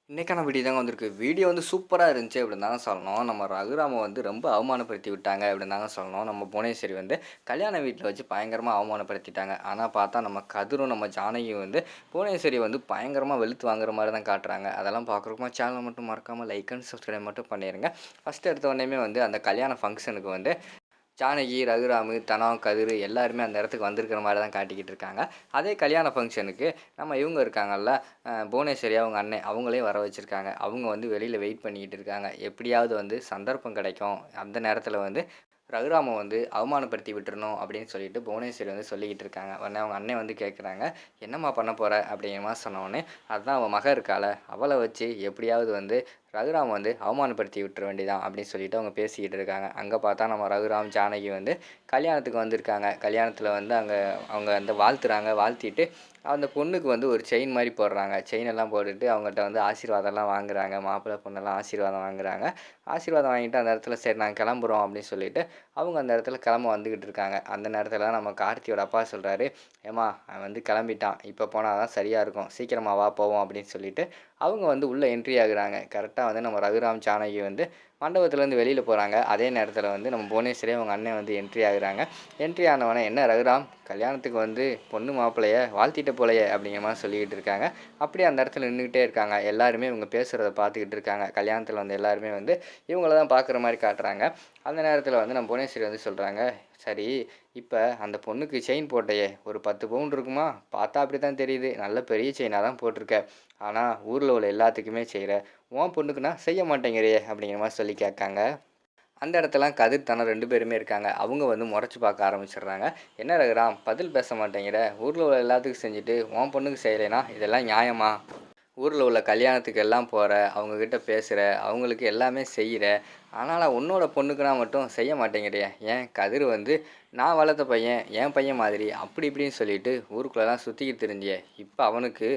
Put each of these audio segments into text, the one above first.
இன்னைக்கான வீடியோ தாங்க வந்திருக்கு. வீடியோ வந்து சூப்பரா இருந்துச்சு அப்படின்னு தாங்க சொல்லணும். நம்ம ரகுராம வந்து ரொம்ப அவமானப்படுத்தி விட்டாங்க அப்படின்னு தாங்க சொல்லணும். நம்ம புவனேஸ்வரி வந்து கல்யாண வீட்ல வச்சு பயங்கரமா அவமானப்படுத்திட்டாங்க. ஆனா பார்த்தா நம்ம கதிரும், நம்ம ஜானகியும் வந்து புவனேஸ்வரிய வந்து பயங்கரமா வெளுத்து வாங்குற மாரி தான் காட்டுறாங்க. அதெல்லாம் பார்க்குறப்போ சேனல மட்டும் மறக்காம லைக் அண்ட் சப்ஸ்கிரைப் மட்டும் பண்ணிருங்க. ஃபர்ஸ்ட் எடுத்த உடனேயுமே வந்து அந்த கல்யாண ஃபங்ஷனுக்கு வந்து ஜானகி, ரகுராமு, தனம், கதிரு எல்லாருமே அந்த இடத்துக்கு வந்திருக்கிற மாரி தான் காட்டிக்கிட்டு இருக்காங்க. அதே கல்யாண ஃபங்ஷனுக்கு நம்ம இவங்க இருக்காங்கல்ல, புவனேஸ்வரி அவங்க அண்ணன் அவங்களையும் வர வச்சிருக்காங்க. அவங்க வந்து வெளியில வெயிட் பண்ணிக்கிட்டு இருக்காங்க. எப்படியாவது வந்து சந்தர்ப்பம் கிடைக்கும். அந்த நேரத்தில வந்து ரகுராம வந்து அவமானப்படுத்தி விட்டுறணும் அப்படின்னு சொல்லிட்டு புவனேஸ்வரி வந்து சொல்லிக்கிட்டு இருக்காங்க. உடனே அவங்க அண்ணன் வந்து கேட்குறாங்க, "என்னம்மா பண்ண போற?" அப்படிங்கிற மாரி சொன்னவுடனே, "அதான் அவ மக இருக்காள, அவள வச்சு எப்படியாவது வந்து ரகுராம வந்து அவமானப்படுத்தி விட்டுற வேண்டியதான்." அப்படின்னு சொல்லிட்டு அவங்க பேசிக்கிட்டு இருக்காங்க. அங்க பார்த்தா நம்ம ரகுராம், ஜானகி வந்து கல்யாணத்துக்கு வந்திருக்காங்க. கல்யாணத்தில வந்து அவங்க வந்து வாழ்த்துறாங்க. வாழ்த்திட்டு அந்த பொண்ணுக்கு வந்து ஒரு செயின் மாரி போடுறாங்க. செயின் எல்லாம் போட்டுட்டு அவங்கட்ட வந்து ஆசீர்வாதம்லாம் வாங்குறாங்க. மாப்பிள்ளை, பொண்ணெல்லாம் ஆசீர்வாதம் வாங்குறாங்க. ஆசீர்வாதம் வாங்கிட்டு அந்த இடத்துல சரி நாங்க கிளம்புறோம் அப்படின்னு சொல்லிட்டு, அவங்க அந்த இடத்துல கிளம்ப வந்துகிட்டு இருக்காங்க. அந்த நேரத்துல தான் நம்ம கார்த்தியோட அப்பா சொல்றாரு, "ஏம்மா அவன் வந்து கிளம்பிட்டான். இப்ப போனா தான் சரியா இருக்கும். சீக்கிரமா வா போவோம்." அப்படின்னு சொல்லிட்டு, அவங்க வந்து உள்ள என்ட்ரி ஆகுறாங்க. கரெக்ட்டா வந்து நம்ம ரகுராம், ஜானகி வந்து மண்டபத்துலேருந்து வெளியில போறாங்க. அதே நேரத்துல வந்து நம்ம புவனேஸ்வரி அவங்க அண்ணன் வந்து என்ட்ரி ஆகுறாங்க. என்ட்ரி ஆனவொன்னே, "என்ன ரகுராம், கல்யாணத்துக்கு வந்து பொண்ணு மாப்பிள்ளைய வாழ்த்திட்ட போலயே!" அப்படிங்கிற மாரி சொல்லிக்கிட்டு இருக்காங்க. அப்படியே அந்த இடத்துல நின்னுக்கிட்டே இருக்காங்க. எல்லாருமே இவங்க பேசுறத பார்த்துக்கிட்டு இருக்காங்க. கல்யாணத்துல வந்த எல்லாருமே வந்து இவங்கள தான் பார்க்குற மாரி காட்டுறாங்க. அந்த நேரத்துல வந்து நம்ம புவனேஸ்வரி வந்து சொல்றாங்க, "சரி, இப்ப அந்த பொண்ணுக்கு செயின் போட்டயே, ஒரு 10 பவுன் இருக்குமா? பார்த்தா அப்படித்தான் தெரியுது. நல்ல பெரிய செயினா தான் போட்டிருக்க. ஆனா ஊர்ல உள்ள எல்லாத்துக்குமே செய்ற. உன் பொண்ணுக்குன்னா செய்ய மாட்டேங்கிறியே!" அப்படிங்கிற மாரி சொல்லி கேட்காங்க. அந்த இடத்துல கதிர், தனம் 2 பேருமே இருக்காங்க. அவங்க வந்து முறைச்சு பார்க்க ஆரம்பிச்சுடுறாங்க. "என்ன ரகுராம், பதில் பேச மாட்டேங்கிற? ஊர்ல உள்ள எல்லாத்துக்கும் செஞ்சுட்டு, உன் பொண்ணுக்கு செய்யலைன்னா இதெல்லாம் நியாயமா? ஊர்ல உள்ள கல்யாணத்துக்கு எல்லாம் போற, அவங்க கிட்ட பேசுற, அவங்களுக்கு எல்லாமே செய்ற. ஆனாலும் உன்னோட பொண்ணுக்குனா மட்டும் செய்ய மாட்டேங்கிறியே! ஏன் கதிர் வந்து நான் வளர்த்த பையன், என் பையன் மாதிரி அப்படி இப்படின்னு சொல்லிட்டு ஊருக்குள்ளலாம் சுத்திக்கிட்டு திரிஞ்சியே! இப்ப அவனுக்கு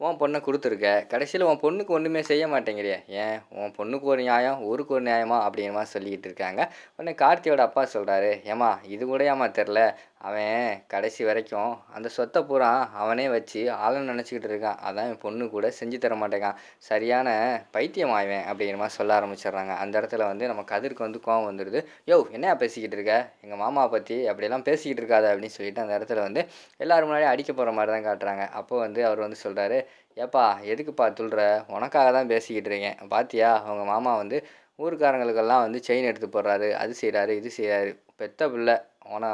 உன் பொண்ண குடுத்துருக்க. கடைசில உன் பொண்ணுக்கு ஒண்ணுமே செய்ய மாட்டேங்கிறியே! ஏன் உன் பொண்ணுக்கு ஒரு நியாயம், ஊருக்கு ஒரு நியாயமா?" அப்படிங்கிற மாரி சொல்லிக்கிட்டு இருக்காங்க. உடனே கார்த்தியோட அப்பா சொல்றாரு, "ஏம்மா இது கூடயாம்மா தெர்ல? அவன் கடைசி வரைக்கும் அந்த சொத்த பூரா அவனே வச்சு ஆளன்னு நெனச்சுக்கிட்டு இருக்கான். அதான் என் பொண்ணு கூட செஞ்சு தர மாட்டேங்கான். சரியான பைத்தியமா இவன்." அப்படிங்கிற மாரி சொல்ல ஆரம்பிச்சுடுறாங்க. அந்த இடத்துல வந்து நம்ம கதிருக்கு வந்து கோவம் வந்துருது. "யோவ்! என்னய்யா பேசிக்கிட்டு இருக்க? எங்க மாமாவ பத்தி அப்படியெல்லாம் பேசிக்கிட்டு இருக்காத." அப்படின்னு சொல்லிட்டு அந்த இடத்துல வந்து எல்லாரும் முன்னாடியும் அடிக்க போற மாரி தான் காட்டுறாங்க. அப்போ வந்து அவர் வந்து சொல்றாரு, "ஏப்பா எதுக்குப்பா துள்ற? உனக்காக தான் பேசிக்கிட்டு இருக்கேன். பாத்தியா உங்க மாமா வந்து ஊர்க்காரங்களுக்கெல்லாம் வந்து செயின் எடுத்து போடுறாரு. அது செய்றாரு, இது செய்றாரு. பெத்த பிள்ள. ஆனா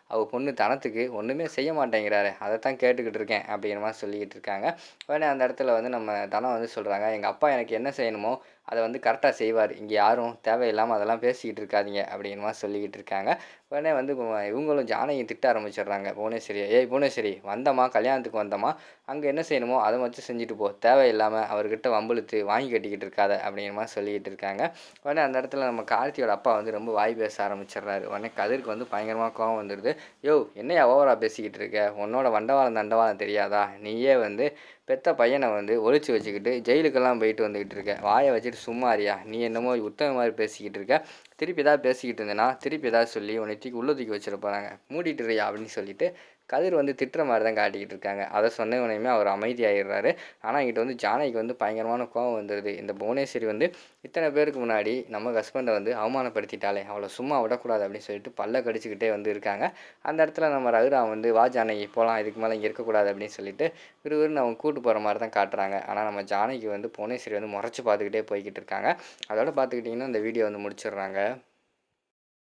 அவ பொண்ணு தனத்துக்கு ஒண்ணுமே செய்ய மாட்டேங்கிறாரே! அதத்தான் கேட்டுக்கிட்டு இருக்கேன்." அப்படிங்கிற மாரி சொல்லிக்கிட்டு இருக்காங்க. உடனே அந்த இடத்துல வந்து நம்ம தனம் வந்து சொல்றாங்க, "எங்க அப்பா எனக்கு என்ன செய்யணுமோ அத வந்து கரெக்ட்டா செய்வாரு. இங்க யாரும் தேவையில்லாம அதெல்லாம் பேசிக்கிட்டு இருக்காதீங்க." அப்படிங்கிற மாரி சொல்லிக்கிட்டு இருக்காங்க. உடனே வந்து இவங்களும் ஜானகியும் திட்ட ஆரம்பிச்சுடுறாங்க புவனேஸ்வரிய. "ஏய் புவனேஸ்வரி, வந்தோமா, கல்யாணத்துக்கு வந்தோமா, அங்க என்ன செய்யணுமோ அத மட்டும் செஞ்சுட்டு போ. தேவையில்லாம அவர்கிட்ட வம்பிழுத்து வாங்கி கட்டிக்கிட்டு இருக்காத." அப்படிங்கிற மாரி சொல்லிக்கிட்டு இருக்காங்க. உடனே அந்த இடத்துல நம்ம கார்த்தியோட அப்பா வந்து ரொம்ப வாய் பேச ஆரம்பிச்சுடுறாரு. உடனே கதிருக்கு வந்து பயங்கரமா கோவம் வந்துருது. "யோவ்! என்னய்யா ஓவரா பேசிக்கிட்டு இருக்க? உன்னோட வண்டவாளம் தண்டவாளம் தெரியாதா? நீயே வந்து பெத்த பையன வந்து ஒளிச்சு வச்சுக்கிட்டு ஜெயிலுக்கெல்லாம் போயிட்டு வந்துகிட்டு இருக்க. வாய வச்சுட்டு சும்மா இருயா. நீ என்னமோ உத்தம மாரி பேசிக்கிட்டு இருக்க. திருப்பி ஏதாவது பேசிக்கிட்டு இருந்தேன்னா, திருப்பி ஏதாவது சொல்லி உன்னை தூக்கி உள்ள தூக்கி வச்சிட போறாங்க. மூடிட்டு இருயா." அப்படின்னு சொல்லிட்டு கதிர் வந்து திட்டுற மாரி தான் காட்டிக்கிட்டு இருக்காங்க. அத சொன்னவுனையுமே அவர் அமைதியாயிடுறாரு. ஆனா இங்கிட்டு வந்து ஜானகிக்கு வந்து பயங்கரமான கோவம் வந்துருது. இந்த புவனேஸ்வரி வந்து இத்தன பேருக்கு முன்னாடி நம்ம ஹஸ்பண்ட வந்து அவமானப்படுத்திட்டாளே! அவள சும்மா விடக்கூடாது அப்படின்னு சொல்லிட்டு பல்ல கடிச்சுக்கிட்டே வந்து இருக்காங்க. அந்த இடத்துல நம்ம ரகுராம் வந்து, "வா ஜானகி போலாம். இதுக்கு மேல இங்க இருக்கக்கூடாது." அப்படின்னு சொல்லிட்டு விறுவிறுன்னு அவங்க கூட்டு போற மாரி தான் காட்டுறாங்க. ஆனா நம்ம ஜானகி வந்து புவனேஸ்வரி வந்து மொறச்சு பார்த்துக்கிட்டே போய்க்கிட்டு இருக்காங்க. அதோட பார்த்துக்கிட்டிங்கன்னா இந்த வீடியோ வந்து முடிச்சிடுறாங்க.